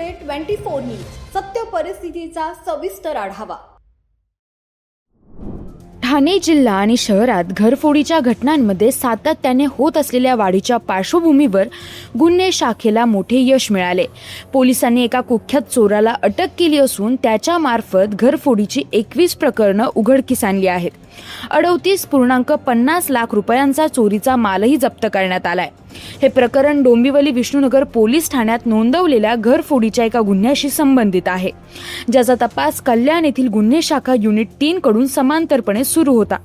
Today 24 news सत्य परिस्थितीचा सविस्तर आढावा। ठाणे जिल्हा आणि शहरात घरफोडीच्या घटनांमध्ये सातत्याने होत असलेल्या वाढीच्या पार्श्वभूमीवर गुन्हे शाखेला मोठे यश मिळाले। पोलिसांनी एका कुख्यात चोराला अटक केली असून त्याच्या मार्फत घरफोडीची 21 प्रकरणं उघडकीस आणली आहेत। 38.50 लाख रुपयांचा चोरीचा मालही जप्त करण्यात आलाय। हे प्रकरण डोंबिवली विष्णुनगर पोलीस ठाण्यात नोंदवलेल्या घरफोडीच्या एका गुन्ह्याशी संबंधित आहे, ज्याचा तपास कल्याण येथील गुन्हे शाखा युनिट 3 कडून समांतरपणे सुरू होता।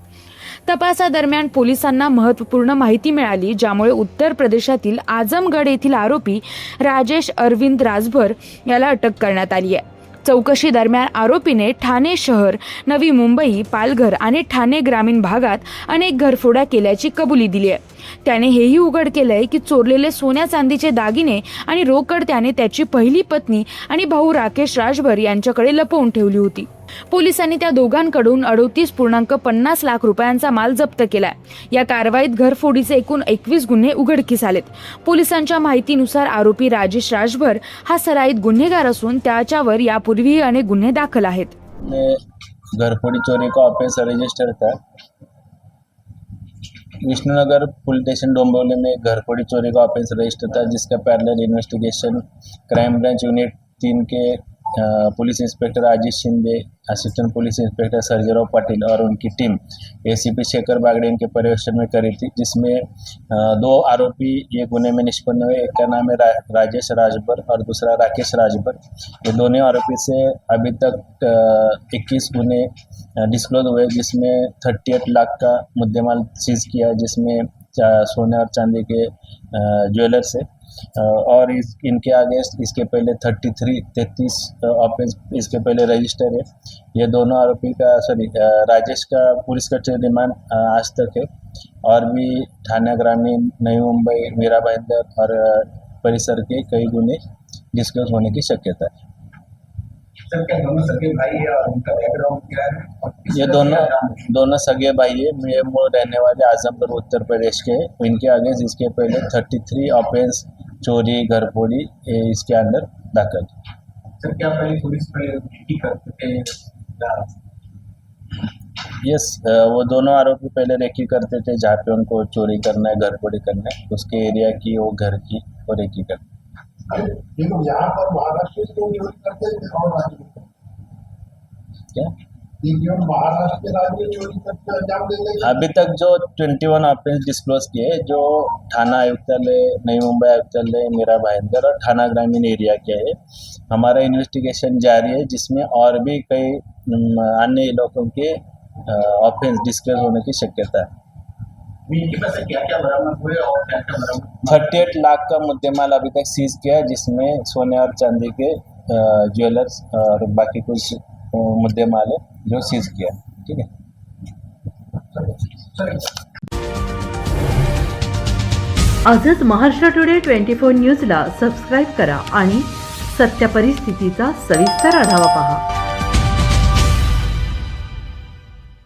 तपासादरम्यान पोलिसांना महत्त्वपूर्ण माहिती मिळाली, ज्यामुळे उत्तर प्रदेशातील आजमगड येथील आरोपी राजेश अरविंद राजभर याला अटक करण्यात आली आहे। चौकशी दरम्यान आरोपीने ठाणे शहर, नवी मुंबई, पालघर आणि ठाणे ग्रामीण भागात अनेक घरफोड्या केल्याची कबुली दिली आहे। त्याने हेही उघड केलंय की चोरलेले सोन्या चांदीचे दागिने आणि रोकड त्याने त्याची पहिली पत्नी आणि भाऊ राकेश राजभर यांच्याकडे लपवून ठेवली होती। पोलिसांनी त्या दोघांकडून 38.50 लाख रुपयांचा माल जप्त केलाय। या कारवाईत घरफोडीचे एकूण 21 गुन्हे उघडकीस आलेत। पोलिसांच्या माहितीनुसार आरोपी राजेश राजभर हा सराईत गुन्हेगार असून त्याच्यावर यापूर्वीही अनेक गुन्हे दाखल आहेत। घरफोड़ी चोरी का ऑफेंस रजिस्टर था। विष्णुनगर पुलिस स्टेशन डोंबिवली में घरफोड़ी चोरी का ऑफेंस रजिस्टर था, जिसका parallel investigation crime branch unit 3 के police inspector Ajish Shinde, assistant police inspector Sarjerao Patil और उनकी टीम एसीपी शेखर बागड़े के पर्यवेक्षण में करी थी, जिसमें 2 आरोपी ये गुने में निष्पन्न हुए। एक का नाम है राजेश राजभर और दूसरा राकेश राजभर। ये दोनों आरोपी से अभी तक 21 गुने डिस्क्लोज हुए, जिसमें 38 लाख का मुद्देमाल सीज किया, जिसमें सोने और चांदी के ज्वेलर से और इनके आगे इसके पहले 33 ऑफेंस इसके पहले रजिस्टर है। ये दोनों आरोपी का राजेश का पुलिस कस्टडी रिमांड आज तक है, और भी ठाणे ग्रामीण, नई मुंबई, मीरा भाईंदर और परिसर के कई गुने डिस्क्लोज होने की शक्यता है। सर, क्या दोनों सगे भाई है और उनका बैकग्राउंड क्या है? ये दोनों सगे भाई है। ये मूल रहने वाले आजमगढ़ उत्तर प्रदेश के हैं। इनके आगे इसके पहले 33 ऑफेंस चोरी घरफोड़ी इसके अंदर दाखिल। सर, क्या पहले पुलिस रेकी करते थे? यस, वो दोनों आरोपी पहले रेकी करते थे, जहाँ पे उनको चोरी करना है, घरफोड़ी करना है, उसके एरिया की वो घर की वो रेकी करते। ये लोग यहाँ पर महाराष्ट्र से चोरी करते थे और राज्य में? क्या ये महाराष्ट्र के राज्य में चोरी करते अंजाम देते थे? अभी तक जो 21 ऑफेंस डिस्क्लोज किए, जो थाना आयुक्तालय, नई मुंबई आयुक्तालय, मीरा भाईंदर और ठाणा ग्रामीण एरिया के है। हमारा इन्वेस्टिगेशन जारी है, जिसमें और भी कई अन्य इलाकों के ऑफेंस डिस्क्लोज होने की शक्यता है। इनके पास क्या क्या बरामद हुए और क्या क्या बरामद? 38 लाख का मुद्देमाल अभी तक सीज किया, जिसमें सोने और चांदी के ज्वेलर्स और बाकी कुछ मुद्देमाल है जो सीज किया। ठीक है। आजच महाराष्ट्र टुडे 24 न्यूजला सबस्क्राईब करा आणि सत्य परिस्थितीचा सविस्तर आढावा पहा।